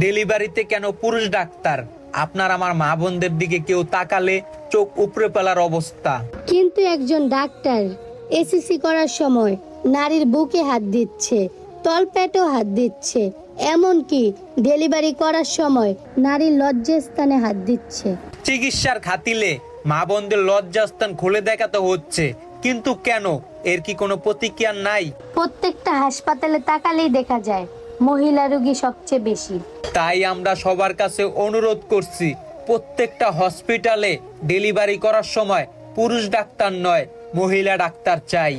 ডেলিভারিতে কেন পুরুষ ডাক্তার? আপনার আমার মা বোনদের দিকে কেউ তাকালে চোখ উপড়ে ফেলার অবস্থা। কিন্তু একজন ডাক্তার এসিসি করার সময় নারীর বুকে হাত দিচ্ছে, তলপেটেও হাত দিচ্ছে, এমনকি ডেলিভারি করার সময় নারীর লজ্জাস্থানে হাত দিচ্ছে। চিকিৎসার খাতিলে মা বোনদের লজ্জাস্থান খুলে দেখাতে হচ্ছে, কিন্তু কেন? এর কি কোনো প্রতিক্রিয়া নাই? প্রত্যেকটা হাসপাতালে তাকালেই দেখা যায় মহিলা রোগী সবচেয়ে বেশি। তাই আমরা সবার কাছে অনুরোধ করছি, প্রত্যেকটা হসপিটালে ডেলিভারি করার সময় পুরুষ ডাক্তার নয়, মহিলা ডাক্তার চাই।